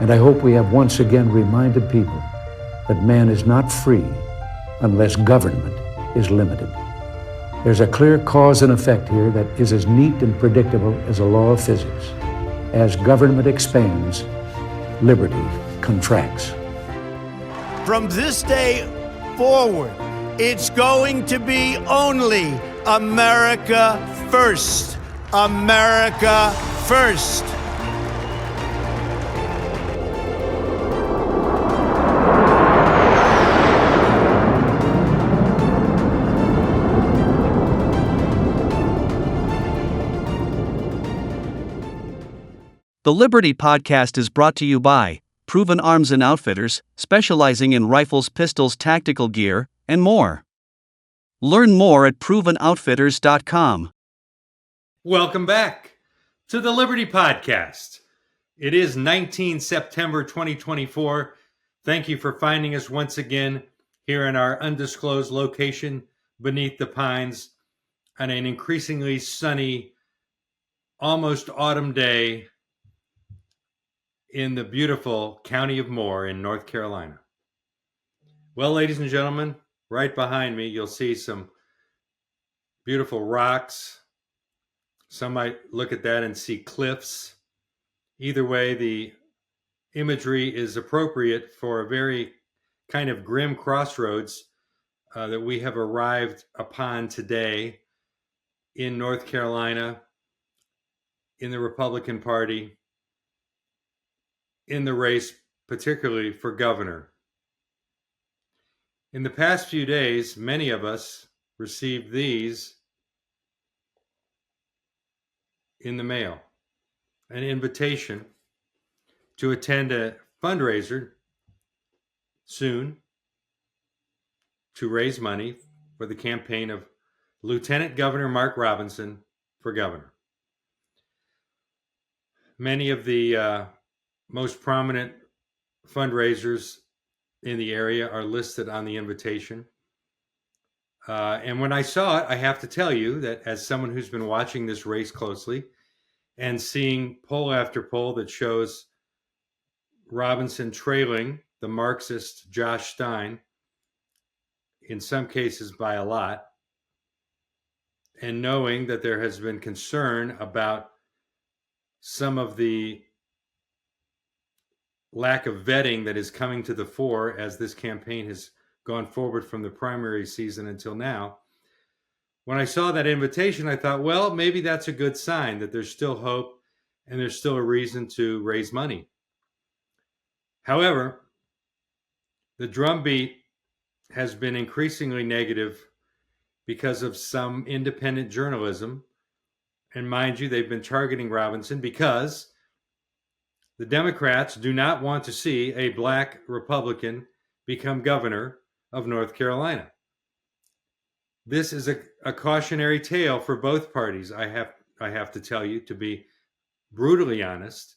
And I hope we have once again reminded people that man is not free unless government is limited. There's a clear cause and effect here that is as neat and predictable as a law of physics. As government expands, liberty contracts. From this day forward, it's going to be only America first. America first. The Liberty Podcast is brought to you by Proven Arms and Outfitters, specializing in rifles, pistols, tactical gear, and more. Learn more at ProvenOutfitters.com. Welcome back to the Liberty Podcast. It is 19 September 2024. Thank you for finding us once again here in our undisclosed location beneath the pines on an increasingly sunny, almost autumn day in the beautiful county of Moore in North Carolina. Well, ladies and gentlemen, right behind me, you'll see some beautiful rocks. Some might look at that and see cliffs. Either way, the imagery is appropriate for a very kind of grim crossroads that we have arrived upon today in North Carolina, in the Republican Party, in the race, particularly for governor. In the past few days, many of us received these in the mail. An invitation to attend a fundraiser soon to raise money for the campaign of Lieutenant Governor Mark Robinson for governor. Many of the most prominent fundraisers in the area are listed on the invitation. And when I saw it, I have to tell you that as someone who's been watching this race closely and seeing poll after poll that shows Robinson trailing the Marxist Josh Stein, in some cases by a lot, and knowing that there has been concern about some of the lack of vetting that is coming to the fore as this campaign has gone forward from the primary season until now. When I saw that invitation, I thought, well, maybe that's a good sign that there's still hope and there's still a reason to raise money. However, the drumbeat has been increasingly negative because of some independent journalism. And mind you, they've been targeting Robinson because the Democrats do not want to see a black Republican become governor of North Carolina. This is a cautionary tale for both parties. I have to tell you, to be brutally honest,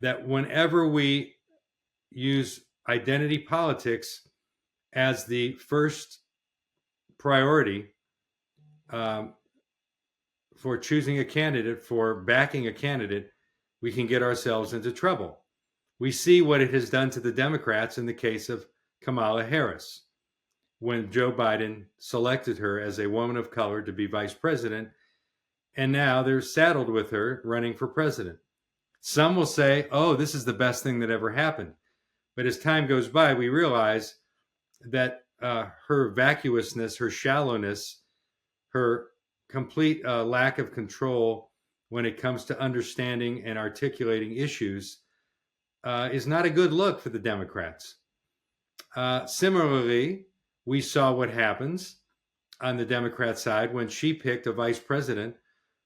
that whenever we use identity politics as the first priority for choosing a candidate, for backing a candidate, we can get ourselves into trouble. We see what it has done to the Democrats in the case of Kamala Harris, when Joe Biden selected her as a woman of color to be vice president, and now they're saddled with her running for president. Some will say, oh, this is the best thing that ever happened. But as time goes by, we realize that her vacuousness, her shallowness, her complete lack of control when it comes to understanding and articulating issues is not a good look for the Democrats. Similarly, we saw what happens on the Democrat side when she picked a vice president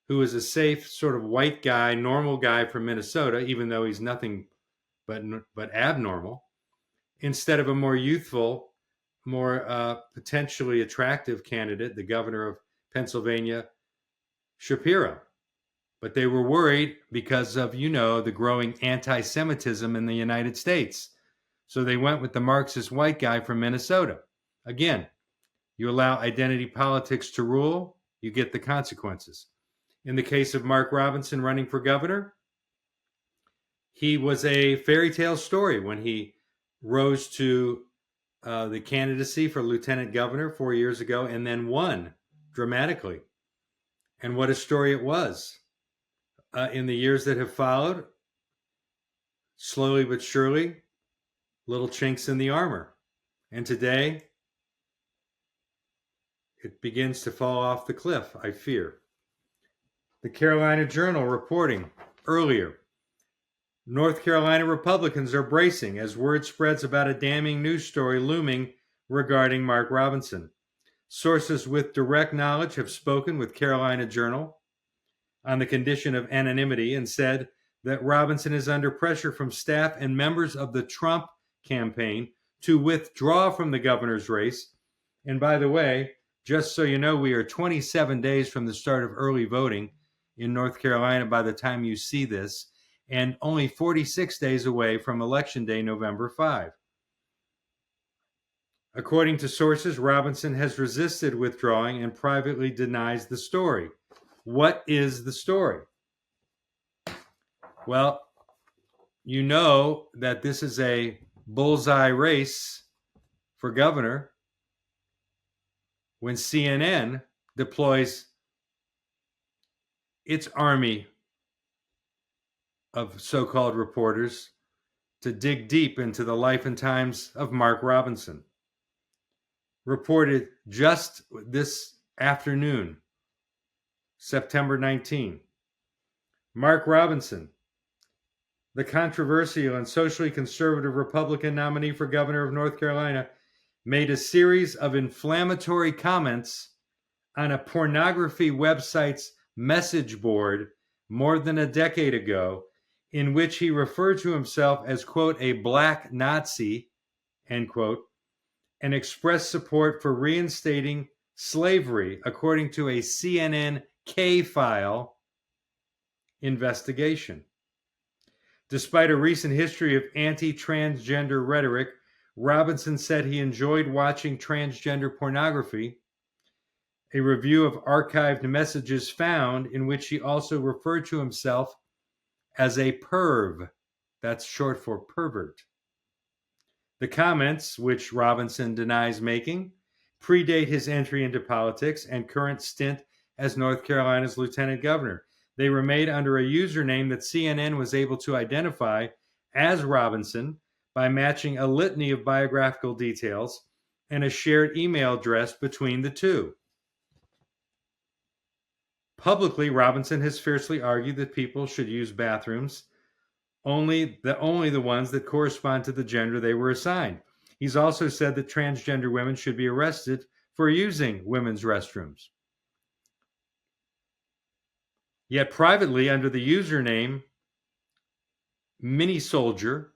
who is a safe sort of white guy, normal guy from Minnesota, even though he's nothing but abnormal, instead of a more youthful, more potentially attractive candidate, the governor of Pennsylvania, Shapiro. But they were worried because of, the growing anti-Semitism in the United States. So they went with the Marxist white guy from Minnesota. Again, you allow identity politics to rule, you get the consequences. In the case of Mark Robinson running for governor, He was a fairy tale story when he rose to the candidacy for lieutenant governor 4 years ago and then won dramatically. And what a story it was. In the years that have followed, slowly but surely, little chinks in the armor. And today, it begins to fall off the cliff, I fear. The Carolina Journal reporting earlier, North Carolina Republicans are bracing as word spreads about a damning news story looming regarding Mark Robinson. Sources with direct knowledge have spoken with Carolina Journal on the condition of anonymity and said that Robinson is under pressure from staff and members of the Trump campaign to withdraw from the governor's race. And by the way, just so you know, we are 27 days from the start of early voting in North Carolina by the time you see this, and only 46 days away from Election Day, November 5. According to sources, Robinson has resisted withdrawing and privately denies the story. What is the story? Well, you know that this is a bullseye race for governor when CNN deploys its army of so-called reporters to dig deep into the life and times of Mark Robinson. Reported just this afternoon, September 19. Mark Robinson, the controversial and socially conservative Republican nominee for governor of North Carolina, made a series of inflammatory comments on a pornography website's message board more than a decade ago, in which he referred to himself as, quote, a black Nazi, end quote, and expressed support for reinstating slavery, according to a CNN K-file investigation. Despite a recent history of anti-transgender rhetoric, Robinson said he enjoyed watching transgender pornography. A review of archived messages found in which he also referred to himself as a perv. That's short for pervert. The comments, which Robinson denies making, predate his entry into politics and current stint as North Carolina's lieutenant governor. They were made under a username that CNN was able to identify as Robinson by matching a litany of biographical details and a shared email address between the two. Publicly, Robinson has fiercely argued that people should use bathrooms only the ones that correspond to the gender they were assigned. He's also said that transgender women should be arrested for using women's restrooms. Yet privately, under the username Mini Soldier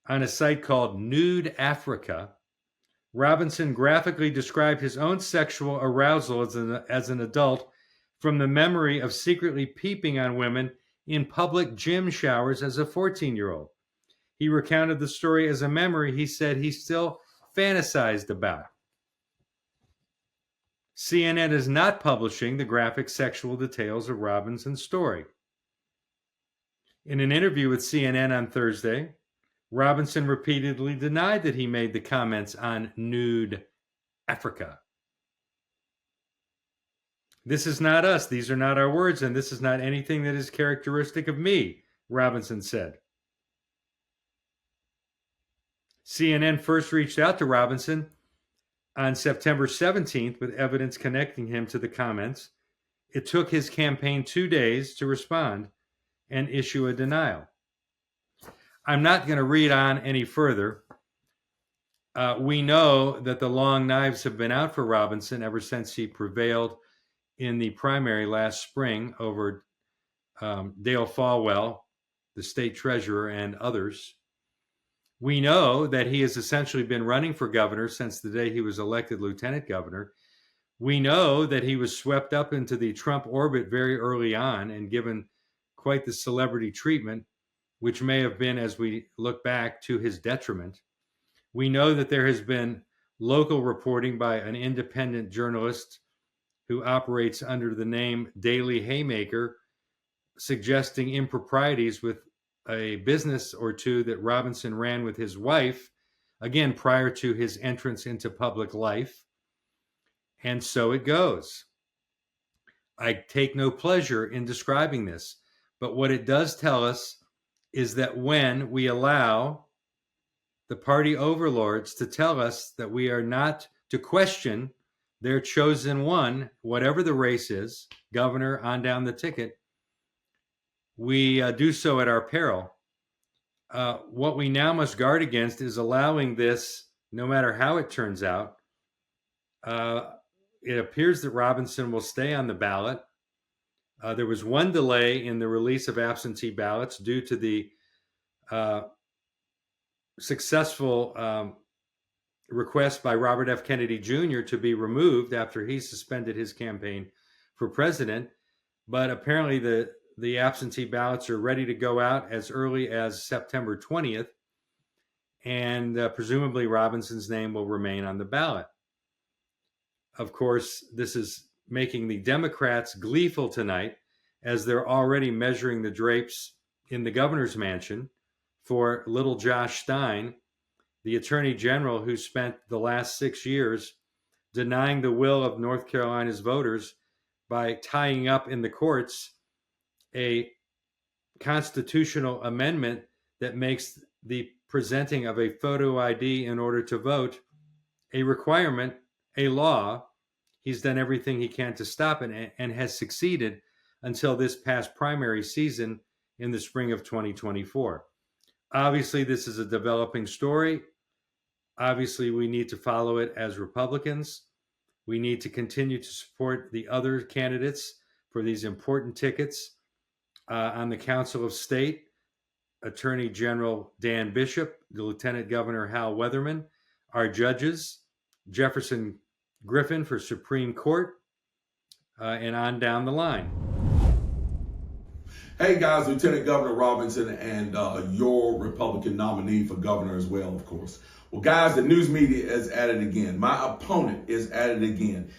on a site called Nude Africa, Robinson graphically described his own sexual arousal as an adult from the memory of secretly peeping on women in public gym showers as a 14-year-old. He recounted the story as a memory he said he still fantasized about. CNN is not publishing the graphic sexual details of Robinson's story. In an interview with CNN on Thursday, Robinson repeatedly denied that he made the comments on Nude Africa. This is not us, these are not our words, and this is not anything that is characteristic of me, Robinson said. CNN first reached out to Robinson on September 17th with evidence connecting him to the comments. It took his campaign 2 days to respond and issue a denial. I'm not going to read on any further. We know that the long knives have been out for Robinson ever since he prevailed in the primary last spring over Dale Folwell, the state treasurer, and others. We know that he has essentially been running for governor since the day he was elected lieutenant governor. We know that he was swept up into the Trump orbit very early on and given quite the celebrity treatment, which may have been, as we look back, to his detriment. We know that there has been local reporting by an independent journalist who operates under the name Daily Haymaker, suggesting improprieties with a business or two that Robinson ran with his wife, again, prior to his entrance into public life. And so it goes. I take no pleasure in describing this, but what it does tell us is that when we allow the party overlords to tell us that we are not to question their chosen one, whatever the race is, governor on down the ticket, we do so at our peril. What we now must guard against is allowing this, no matter how it turns out. It appears that Robinson will stay on the ballot. There was one delay in the release of absentee ballots due to the successful request by Robert F. Kennedy Jr. to be removed after he suspended his campaign for president. But apparently the absentee ballots are ready to go out as early as September 20th, and presumably Robinson's name will remain on the ballot. Of course, this is making the Democrats gleeful tonight, as they're already measuring the drapes in the governor's mansion for little Josh Stein, the attorney general who spent the last 6 years denying the will of North Carolina's voters by tying up in the courts a constitutional amendment that makes the presenting of a photo ID in order to vote a requirement, a law. He's done everything he can to stop it and has succeeded until this past primary season in the spring of 2024. Obviously, this is a developing story. Obviously, we need to follow it as Republicans. We need to continue to support the other candidates for these important tickets on the Council of State, Attorney General Dan Bishop, the Lieutenant Governor Hal Weatherman, our judges, Jefferson Griffin for Supreme Court, and on down the line. Hey guys, Lieutenant Governor Robinson and your Republican nominee for governor as well, of course. Well, guys, the news media is at it again. My opponent is at it again.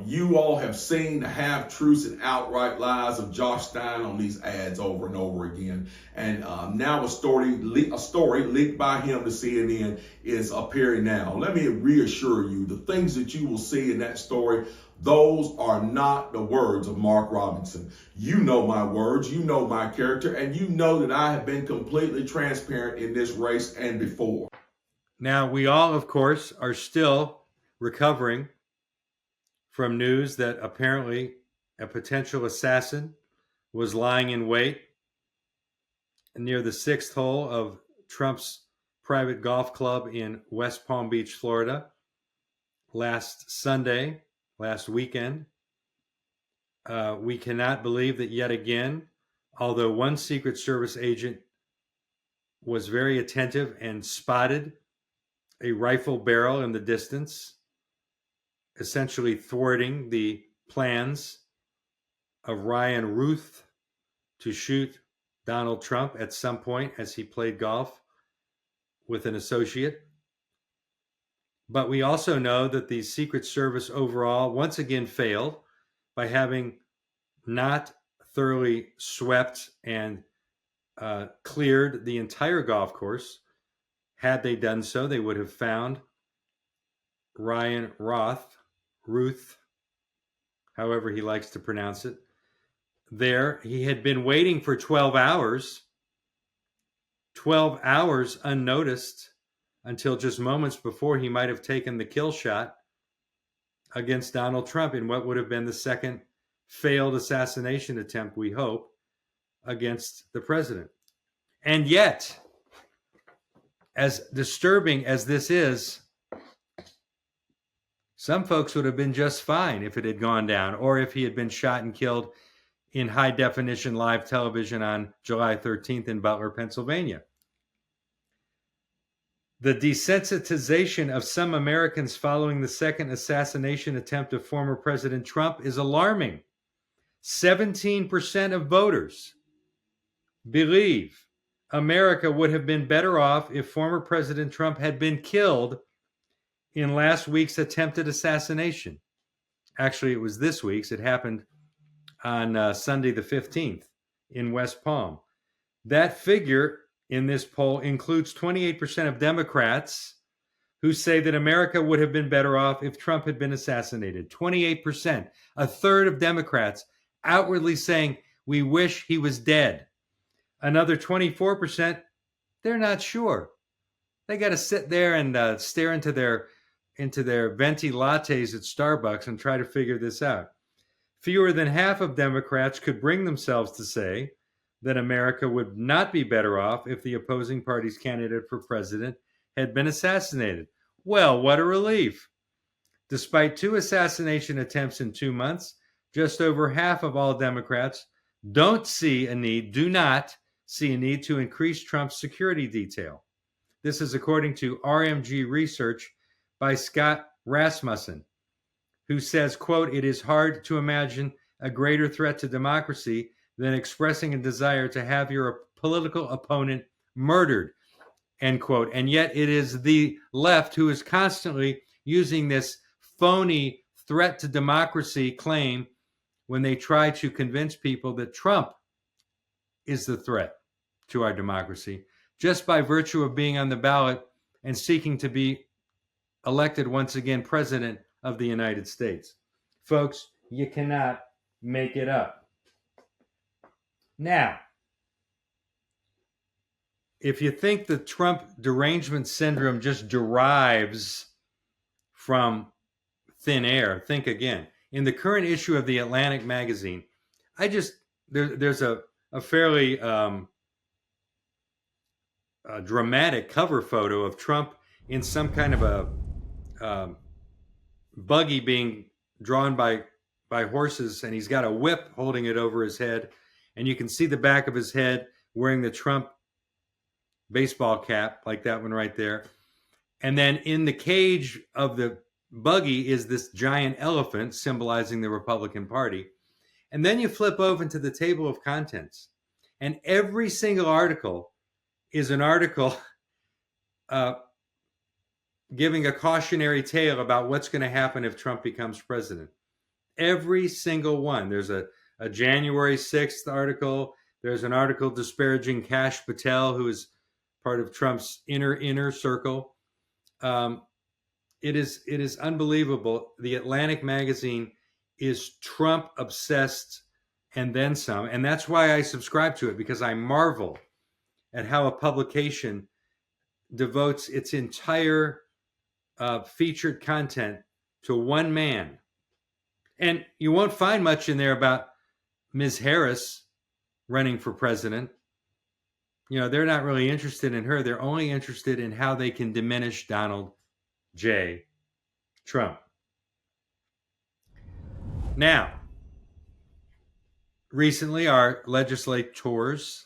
You all have seen the half-truths and outright lies of Josh Stein on these ads over and over again. And now a story leaked by him to CNN is appearing now. Let me reassure you, the things that you will see in that story, those are not the words of Mark Robinson. You know my words, you know my character, and you know that I have been completely transparent in this race and before. Now, we all, of course, are still recovering from news that apparently a potential assassin was lying in wait near the 6th hole of Trump's private golf club in West Palm Beach, Florida, last weekend. We cannot believe that yet again, although one Secret Service agent was very attentive and spotted a rifle barrel in the distance, essentially thwarting the plans of Ryan Ruth to shoot Donald Trump at some point as he played golf with an associate. But we also know that the Secret Service overall once again failed by having not thoroughly swept and cleared the entire golf course. Had they done so, they would have found Ryan Ruth, however he likes to pronounce it. There, he had been waiting for 12 hours unnoticed, until just moments before he might have taken the kill shot against Donald Trump in what would have been the second failed assassination attempt, we hope, against the president. And yet, as disturbing as this is, some folks would have been just fine if it had gone down, or if he had been shot and killed in high-definition live television on July 13th in Butler, Pennsylvania. The desensitization of some Americans following the second assassination attempt of former President Trump is alarming. 17% of voters believe America would have been better off if former President Trump had been killed in last week's attempted assassination. Actually, it was this week's. It happened on Sunday the 15th in West Palm. That figure in this poll includes 28% of Democrats who say that America would have been better off if Trump had been assassinated. 28%, a third of Democrats outwardly saying, we wish he was dead. Another 24%, they're not sure. They got to sit there and stare into their venti lattes at Starbucks and try to figure this out. Fewer than half of Democrats could bring themselves to say that America would not be better off if the opposing party's candidate for president had been assassinated. Well, what a relief. Despite 2 assassination attempts in 2 months, just over half of all Democrats do not see a need to increase Trump's security detail. This is according to RMG Research by Scott Rasmussen, who says, quote, it is hard to imagine a greater threat to democracy than expressing a desire to have your political opponent murdered, end quote. And yet it is the left who is constantly using this phony threat to democracy claim when they try to convince people that Trump is the threat to our democracy, just by virtue of being on the ballot and seeking to be elected once again president of the United States. Folks, you cannot make it up. Now, if you think the Trump derangement syndrome just derives from thin air, think again. In the current issue of the Atlantic magazine, there's a fairly dramatic cover photo of Trump in some kind of a buggy being drawn by horses, and he's got a whip holding it over his head, and you can see the back of his head wearing the Trump baseball cap, like that one right there. And then in the cage of the buggy is this giant elephant symbolizing the Republican Party. And then you flip over into the table of contents, and every single article is an article giving a cautionary tale about what's going to happen if Trump becomes president. Every single one. There's a January 6th article. There's an article disparaging Kash Patel, who is part of Trump's inner circle. It is unbelievable. The Atlantic magazine is Trump obsessed and then some. And that's why I subscribe to it, because I marvel at how a publication devotes its entire featured content to one man. And you won't find much in there about Ms. Harris running for president. You know, they're not really interested in her. They're only interested in how they can diminish Donald J. Trump. Now, recently our legislators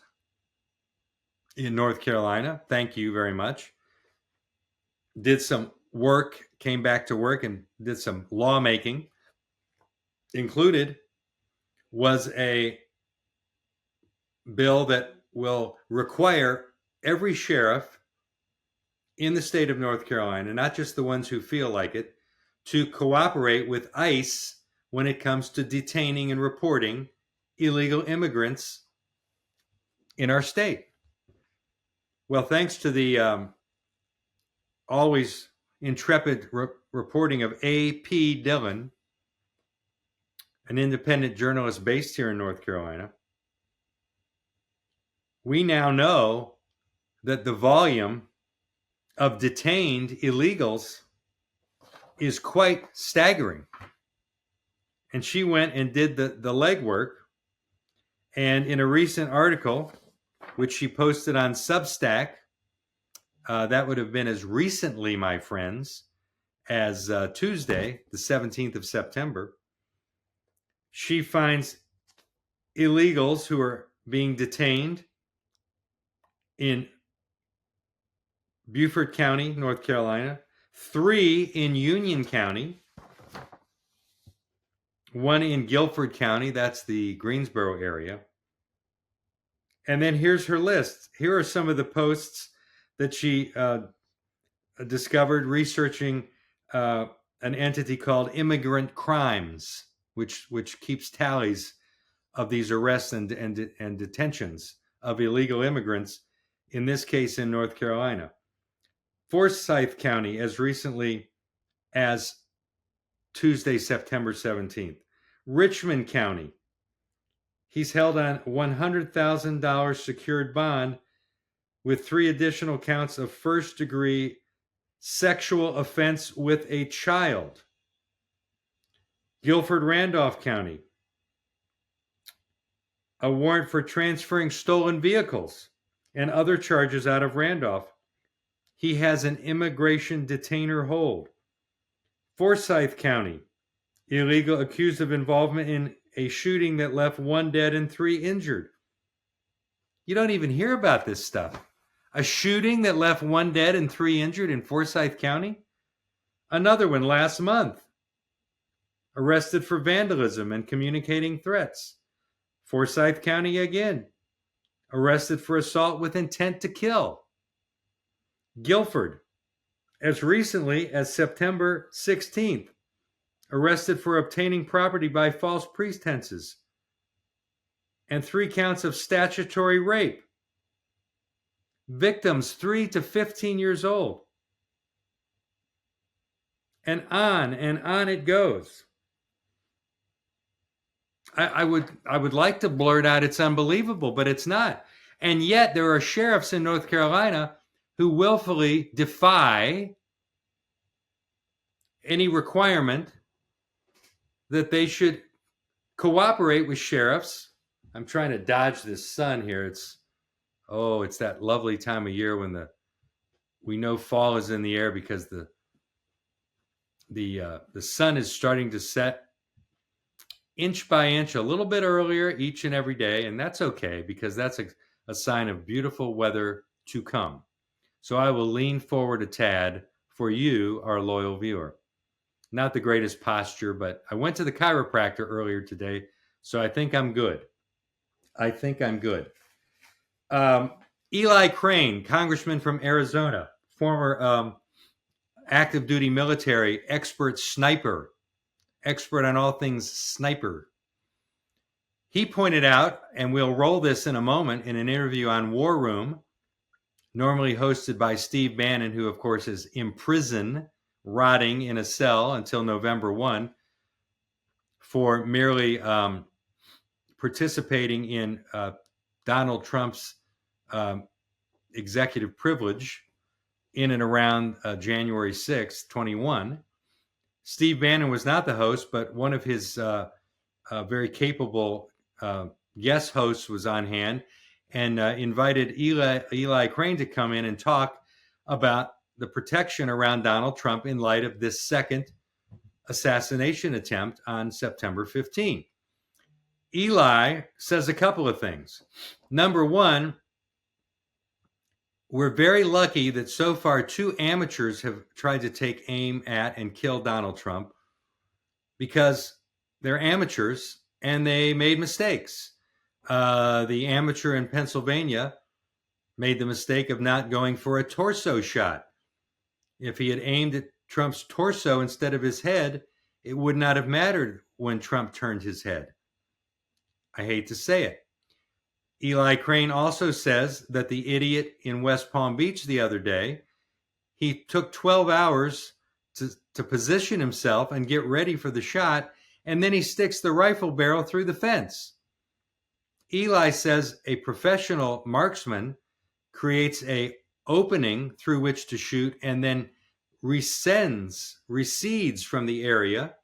in North Carolina, thank you very much, did some work, came back to work and did some lawmaking. Included was a bill that will require every sheriff in the state of North Carolina, not just the ones who feel like it, to cooperate with ICE when it comes to detaining and reporting illegal immigrants in our state. Well, thanks to the always intrepid reporting of A.P. Dillon, an independent journalist based here in North Carolina, we now know that the volume of detained illegals is quite staggering. And she went and did the legwork. And in a recent article, which she posted on Substack, that would have been as recently, my friends, as Tuesday, the 17th of September, she finds illegals who are being detained in Beaufort County, North Carolina, 3 in Union County, 1 in Guilford County, that's the Greensboro area. And then here's her list. Here are some of the posts that she discovered researching an entity called Immigrant Crimes, which keeps tallies of these arrests and detentions of illegal immigrants, in this case in North Carolina. Forsyth County, as recently as Tuesday, September 17th. Richmond County, he's held on $100,000 secured bond with 3 additional counts of first-degree sexual offense with a child. Guilford Randolph County, a warrant for transferring stolen vehicles and other charges out of Randolph. He has an immigration detainer hold. Forsyth County, illegal accused of involvement in a shooting that left 1 dead and 3 injured. You don't even hear about this stuff. A shooting that left 1 dead and 3 injured in Forsyth County? Another one last month. Arrested for vandalism and communicating threats. Forsyth County again. Arrested for assault with intent to kill. Guilford, as recently as September 16th, arrested for obtaining property by false pretenses and 3 counts of statutory rape. Victims 3 to 15 years old. And on it goes. I would like to blurt out it's unbelievable, but it's not. And yet there are sheriffs in North Carolina who willfully defy any requirement that they should cooperate with sheriffs. I'm trying to dodge this sun here. It's that lovely time of year when we know fall is in the air because the sun is starting to set inch by inch a little bit earlier each and every day, and that's okay because that's a sign of beautiful weather to come. So I will lean forward a tad for you, our loyal viewer. Not the greatest posture, but I went to the chiropractor earlier today, so I think I'm good. Eli Crane, congressman from Arizona, former active duty military, expert on all things sniper. He pointed out, and we'll roll this in a moment in an interview on War Room, normally hosted by Steve Bannon, who of course is in prison, rotting in a cell until November 1 for merely participating in Donald Trump's executive privilege in and around January 6, 21. Steve Bannon was not the host, but one of his very capable guest hosts was on hand and invited Eli Crane to come in and talk about the protection around Donald Trump in light of this second assassination attempt on September 15. Eli says a couple of things. Number one, we're very lucky that so far 2 amateurs have tried to take aim at and kill Donald Trump because they're amateurs and they made mistakes. The amateur in Pennsylvania made the mistake of not going for a torso shot. If he had aimed at Trump's torso instead of his head, it would not have mattered when Trump turned his head. I hate to say it. Eli Crane also says that the idiot in West Palm Beach the other day, he took 12 hours to position himself and get ready for the shot, and then he sticks the rifle barrel through the fence. Eli says a professional marksman creates a opening through which to shoot and then recedes from the area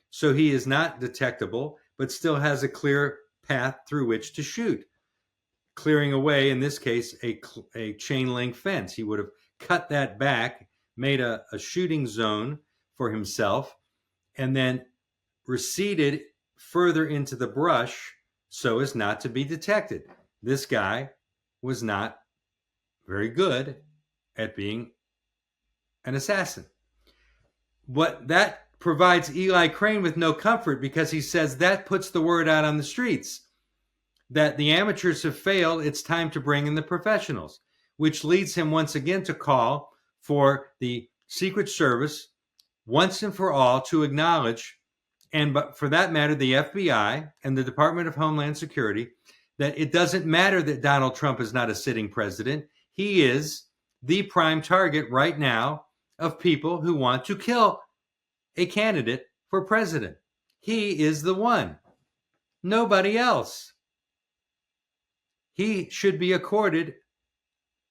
so he is not detectable but still has a clear path through which to shoot, clearing away, in this case, a chain link fence. He would have cut that back, made a shooting zone for himself, and then receded further into the brush so as not to be detected. This guy was not very good at being an assassin. But that provides Eli Crane with no comfort because he says that puts the word out on the streets that the amateurs have failed. It's time to bring in the professionals, which leads him once again to call for the Secret Service once and for all to acknowledge, and but for that matter, the FBI and the Department of Homeland Security, that it doesn't matter that Donald Trump is not a sitting president. He is the prime target right now of people who want to kill a candidate for president. He is the one. Nobody else. He should be accorded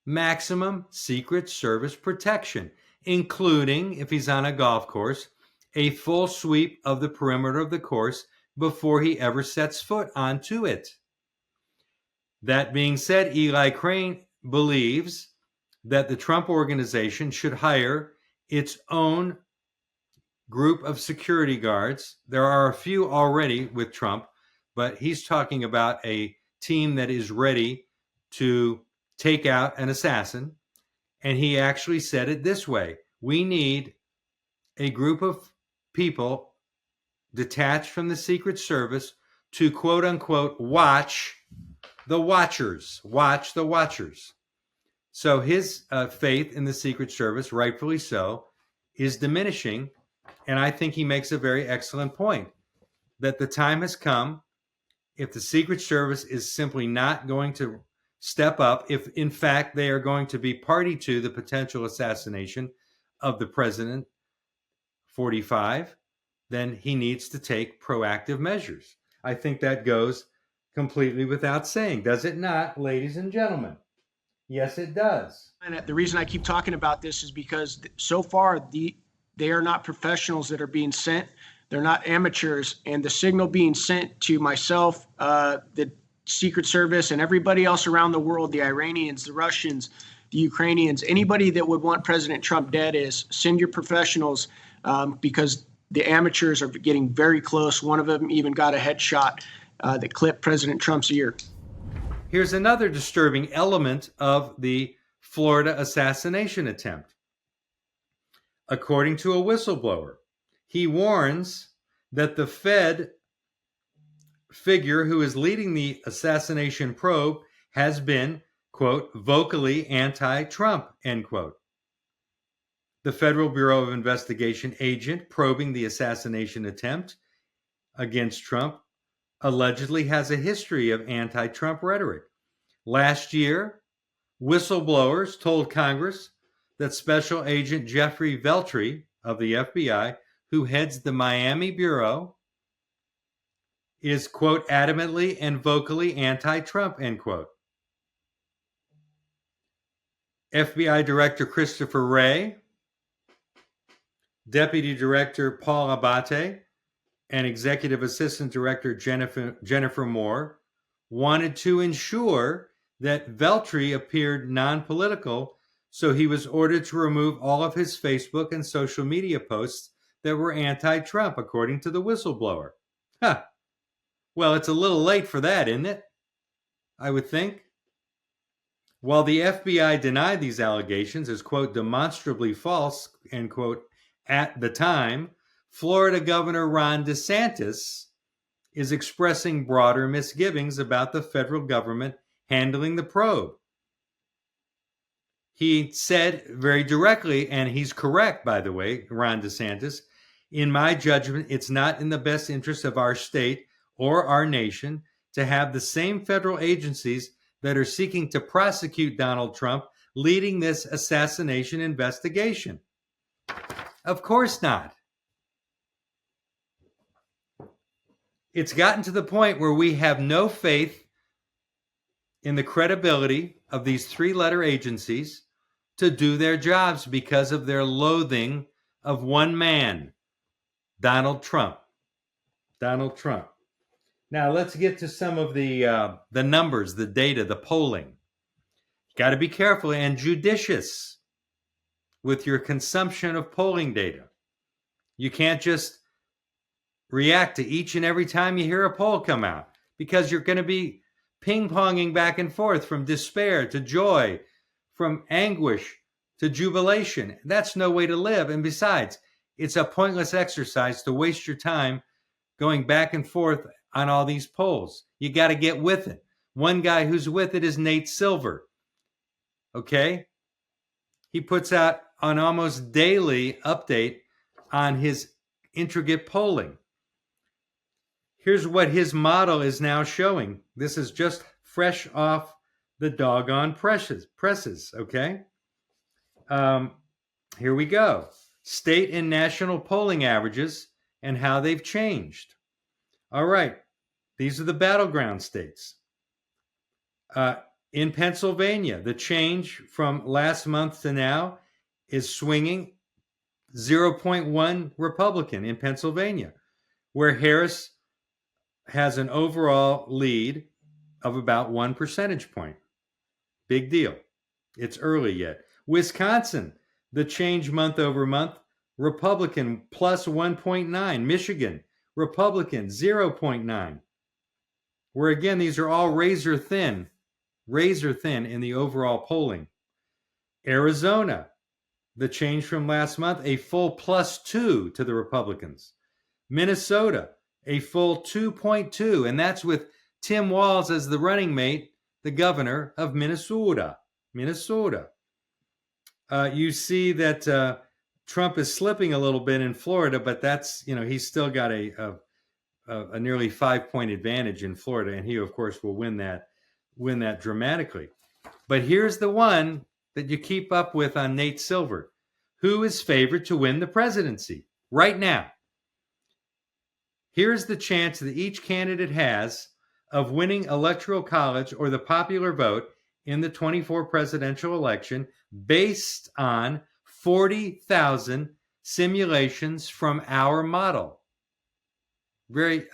maximum Secret Service protection, including, if he's on a golf course, a full sweep of the perimeter of the course before he ever sets foot onto it. That being said, Eli Crane believes that the Trump organization should hire its own group of security guards. There are a few already with Trump, but he's talking about a team that is ready to take out an assassin. And he actually said it this way: we need a group of people detached from the Secret Service to, quote unquote, watch the watchers. Watch the watchers. So his faith in the Secret Service, rightfully so, is diminishing. And I think he makes a very excellent point that the time has come, if the Secret Service is simply not going to step up, if in fact they are going to be party to the potential assassination of the president, 45, then he needs to take proactive measures. I think that goes completely without saying, does it not, ladies and gentlemen? Yes, it does. And the reason I keep talking about this is because so far they are not professionals that are being sent. They're not amateurs. And the signal being sent to myself, the Secret Service, and everybody else around the world, the Iranians, the Russians, the Ukrainians, anybody that would want President Trump dead, is send your professionals, because the amateurs are getting very close. One of them even got a headshot that clipped President Trump's ear. Here's another disturbing element of the Florida assassination attempt. According to a whistleblower, he warns that the Fed figure who is leading the assassination probe has been, quote, vocally anti-Trump, end quote. The Federal Bureau of Investigation agent probing the assassination attempt against Trump allegedly has a history of anti-Trump rhetoric. Last year, whistleblowers told Congress that Special Agent Jeffrey Veltri of the FBI, who heads the Miami Bureau, is, quote, adamantly and vocally anti-Trump, end quote. FBI Director Christopher Wray, Deputy Director Paul Abate, and Executive Assistant Director Jennifer Moore wanted to ensure that Veltri appeared non-political, so he was ordered to remove all of his Facebook and social media posts that were anti-Trump, according to the whistleblower. Huh. Well, it's a little late for that, isn't it? I would think. While the FBI denied these allegations as, quote, demonstrably false, end quote, at the time, Florida Governor Ron DeSantis is expressing broader misgivings about the federal government handling the probe. He said very directly, and he's correct, by the way, Ron DeSantis, in my judgment, it's not in the best interest of our state or our nation to have the same federal agencies that are seeking to prosecute Donald Trump leading this assassination investigation. Of course not. It's gotten to the point where we have no faith in the credibility of these three-letter agencies to do their jobs because of their loathing of one man, Donald Trump. Donald Trump. Now let's get to some of the numbers, the data, the polling. Got to be careful and judicious with your consumption of polling data. You can't just react to each and every time you hear a poll come out, because you're going to be ping-ponging back and forth from despair to joy, from anguish to jubilation. That's no way to live. And besides, it's a pointless exercise to waste your time going back and forth on all these polls. You got to get with it. One guy who's with it is Nate Silver. Okay? He puts out an almost daily update on his intricate polling. Here's what his model is now showing. This is just fresh off the doggone presses, okay? Here we go. State and national polling averages and how they've changed. All right, these are the battleground states. In Pennsylvania, the change from last month to now is swinging 0.1 Republican in Pennsylvania, where Harris has an overall lead of about 1 percentage point. Big deal. It's early yet. Wisconsin, the change month over month, Republican plus 1.9. Michigan, Republican 0.9. Where again, these are all razor thin in the overall polling. Arizona, the change from last month, a full +2 to the Republicans. Minnesota, a full 2.2, and that's with Tim Walz as the running mate, the governor of Minnesota. You see that Trump is slipping a little bit in Florida, but that's, he's still got a nearly 5-point advantage in Florida, and he, of course, will win that dramatically. But here's the one that you keep up with on Nate Silver. Who is favored to win the presidency right now? Here's the chance that each candidate has of winning electoral college or the popular vote in the 24 presidential election based on 40,000 simulations from our model. Very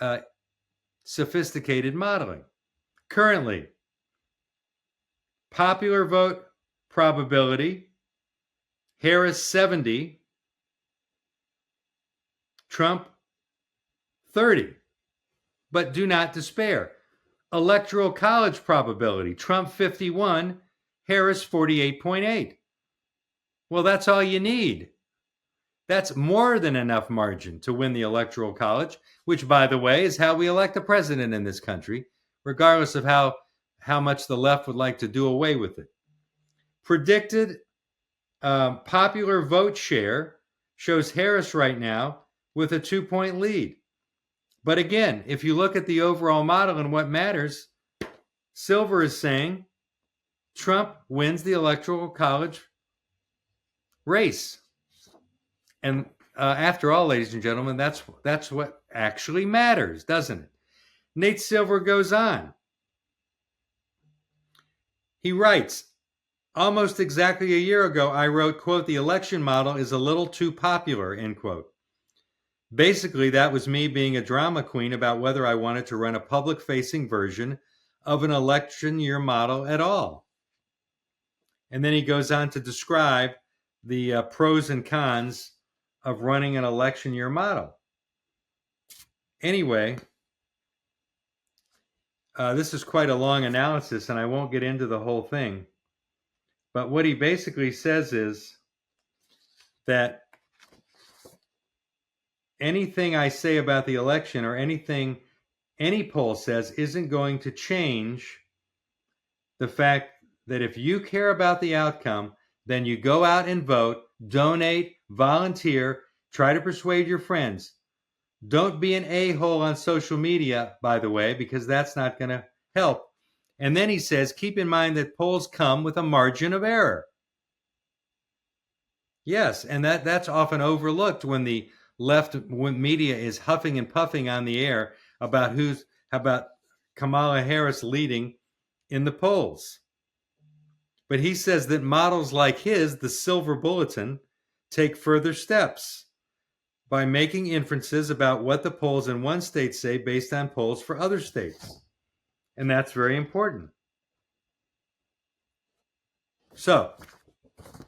sophisticated modeling. Currently, popular vote probability, Harris 70, Trump 30. But do not despair. Electoral college probability, Trump 51, Harris 48.8. Well, that's all you need. That's more than enough margin to win the electoral college, which, by the way, is how we elect a president in this country, regardless of how much the left would like to do away with it. Predicted popular vote share shows Harris right now with a 2-point lead. But again, if you look at the overall model and what matters, Silver is saying Trump wins the electoral college race. And after all, ladies and gentlemen, that's what actually matters, doesn't it? Nate Silver goes on. He writes, almost exactly a year ago, I wrote, quote, the election model is a little too popular, end quote. Basically, that was me being a drama queen about whether I wanted to run a public-facing version of an election year model at all. And then he goes on to describe the pros and cons of running an election year model. Anyway, this is quite a long analysis, and I won't get into the whole thing. But what he basically says is that anything I say about the election or anything any poll says isn't going to change the fact that if you care about the outcome, then you go out and vote, donate, volunteer, try to persuade your friends. Don't be an a-hole on social media, by the way, because that's not going to help. And then he says, keep in mind that polls come with a margin of error. Yes, and that's often overlooked when the left media is huffing and puffing on the air about Kamala Harris leading in the polls. But he says that models like his, the Silver Bulletin, take further steps by making inferences about what the polls in one state say based on polls for other states. And that's very important. So,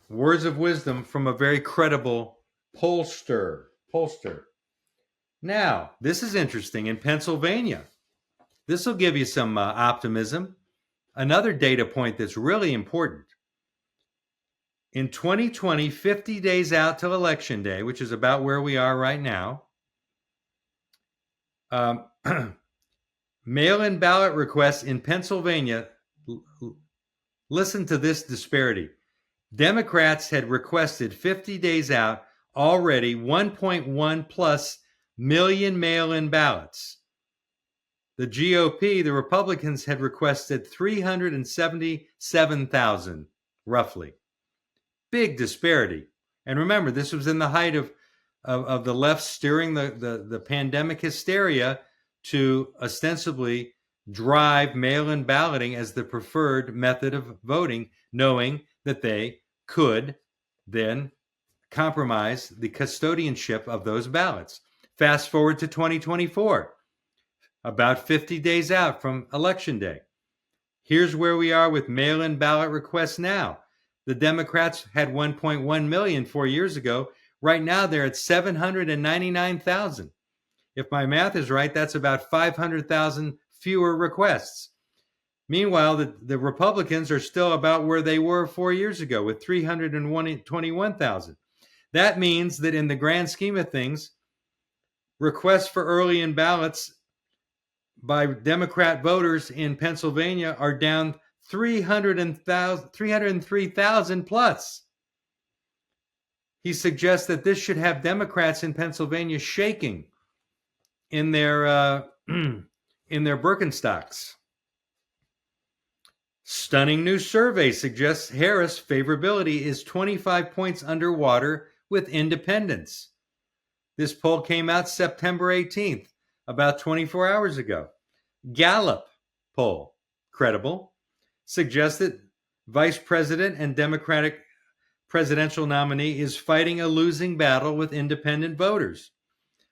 words of wisdom from a very credible pollster. Now, this is interesting. In Pennsylvania, this will give you some optimism. Another data point that's really important. In 2020, 50 days out till Election Day, which is about where we are right now, mail-in ballot requests in Pennsylvania, listen to this disparity. Democrats had requested 50 days out already 1.1 plus million mail-in ballots. The GOP, the Republicans, had requested 377,000, roughly. Big disparity. And remember, this was in the height of the left steering the pandemic hysteria to ostensibly drive mail-in balloting as the preferred method of voting, knowing that they could then compromise the custodianship of those ballots. Fast forward to 2024, about 50 days out from Election Day. Here's where we are with mail-in ballot requests now. The Democrats had 1.1 million 4 years ago. Right now, they're at 799,000. If my math is right, that's about 500,000 fewer requests. Meanwhile, the Republicans are still about where they were 4 years ago with 321,000. That means that in the grand scheme of things, requests for early-in ballots by Democrat voters in Pennsylvania are down 303,000 plus. He suggests that this should have Democrats in Pennsylvania shaking in their Birkenstocks. Stunning new survey suggests Harris' favorability is 25 points underwater with independents. This poll came out September 18th, about 24 hours ago. Gallup poll, credible, suggests that Vice President and Democratic presidential nominee is fighting a losing battle with independent voters.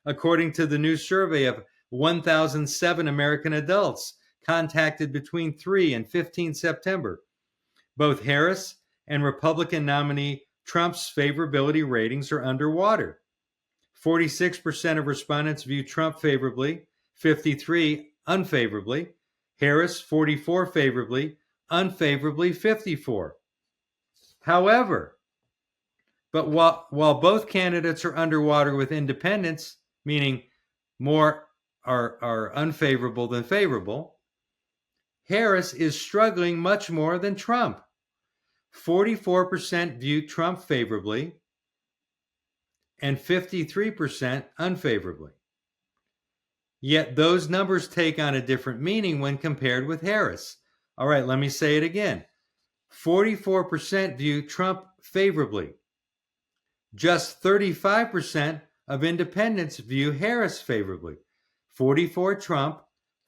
According to the new survey of 1,007 American adults contacted between 3 and 15 September, both Harris and Republican nominee Trump's favorability ratings are underwater. 46% of respondents view Trump favorably, 53 unfavorably, Harris 44 favorably, unfavorably 54. However, but while both candidates are underwater with independents, meaning more are unfavorable than favorable, Harris is struggling much more than Trump. 44% view Trump favorably and 53% unfavorably. Yet those numbers take on a different meaning when compared with Harris. All right, let me say it again. 44% view Trump favorably. Just 35% of independents view Harris favorably. 44 Trump,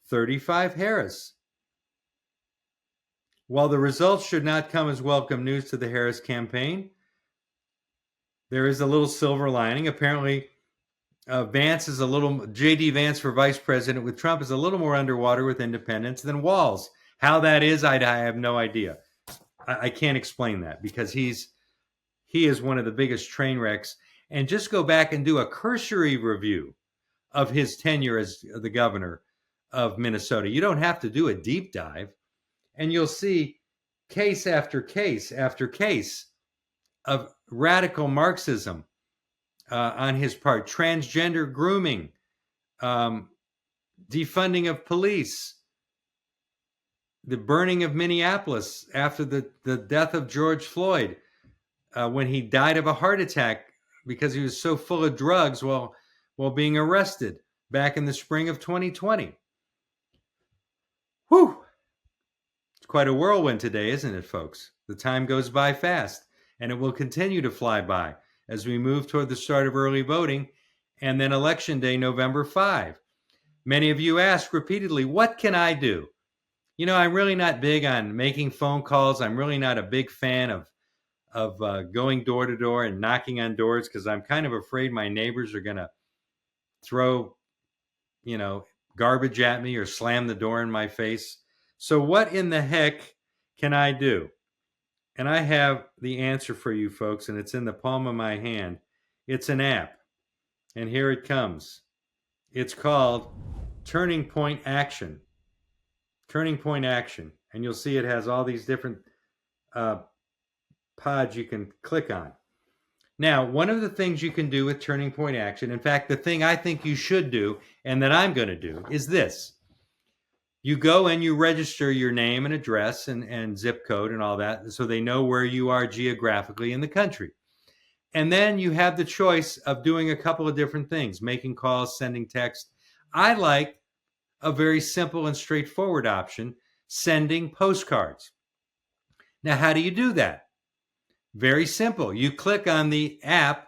35 Harris. While the results should not come as welcome news to the Harris campaign, there is a little silver lining. Apparently, J.D. Vance for vice president with Trump is a little more underwater with independents than Walz. How that is, I have no idea. I can't explain that because he is one of the biggest train wrecks. And just go back and do a cursory review of his tenure as the governor of Minnesota. You don't have to do a deep dive. And you'll see case after case after case of radical Marxism on his part, transgender grooming, defunding of police, the burning of Minneapolis after the death of George Floyd, when he died of a heart attack because he was so full of drugs while being arrested back in the spring of 2020. Whew! It's quite a whirlwind today, isn't it, folks? The time goes by fast, and it will continue to fly by as we move toward the start of early voting and then Election Day, November 5. Many of you ask repeatedly, what can I do? You know, I'm really not big on making phone calls. I'm really not a big fan of going door to door and knocking on doors because I'm kind of afraid my neighbors are going to throw, garbage at me or slam the door in my face. So what in the heck can I do? And I have the answer for you folks, and it's in the palm of my hand. It's an app. And here it comes. It's called Turning Point Action. Turning Point Action. And you'll see it has all these different pods you can click on. Now, one of the things you can do with Turning Point Action, in fact, the thing I think you should do and that I'm going to do is this. You go and you register your name and address and zip code and all that so they know where you are geographically in the country. And then you have the choice of doing a couple of different things, making calls, sending text. I like a very simple and straightforward option, sending postcards. Now, how do you do that? Very simple. You click on the app,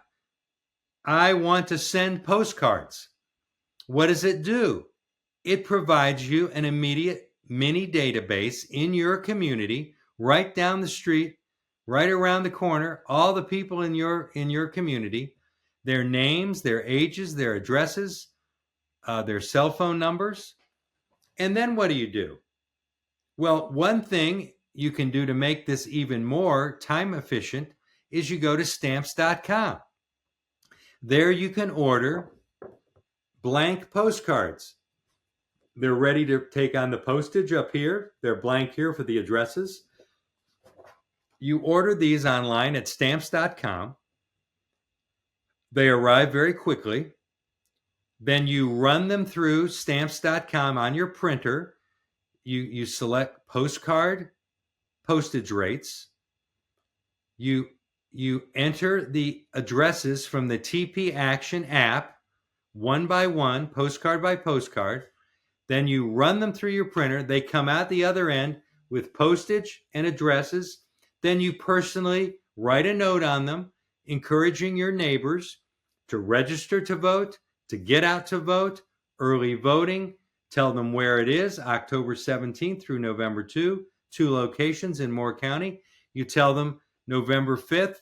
I want to send postcards. What does it do? It provides you an immediate mini database in your community, right down the street, right around the corner, all the people in your community, their names, their ages, their addresses, their cell phone numbers. And then what do? Well, one thing you can do to make this even more time efficient is you go to stamps.com. There you can order blank postcards. They're ready to take on the postage up here. They're blank here for the addresses. You order these online at stamps.com. They arrive very quickly. Then you run them through stamps.com on your printer. You select postcard postage rates. You enter the addresses from the TP Action app, one by one, postcard by postcard. Then you run them through your printer. They come out the other end with postage and addresses. Then you personally write a note on them, encouraging your neighbors to register to vote, to get out to vote, early voting. Tell them where it is, October 17th through November 2, 2 locations in Moore County. You tell them November 5th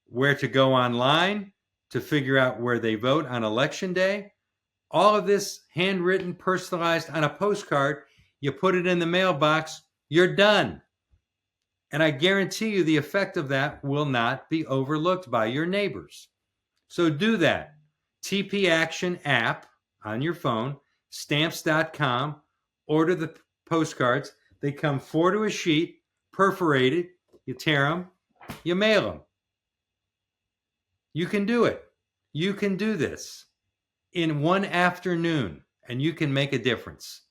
where to go online to figure out where they vote on Election Day. All of this handwritten, personalized on a postcard. You put it in the mailbox, you're done. And I guarantee you the effect of that will not be overlooked by your neighbors. So do that. TP Action app on your phone, stamps.com, order the postcards. They come 4 to a sheet, perforated. You tear them, you mail them. You can do it. You can do this in one afternoon, and you can make a difference.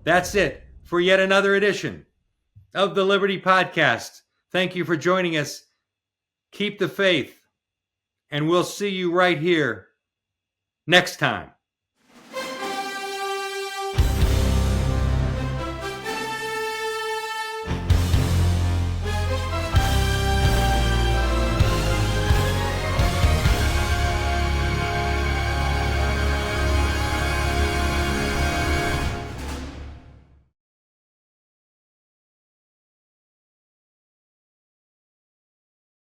That's it for yet another edition of the Liberty Podcast. Thank you for joining us. Keep the faith, and we'll see you right here next time.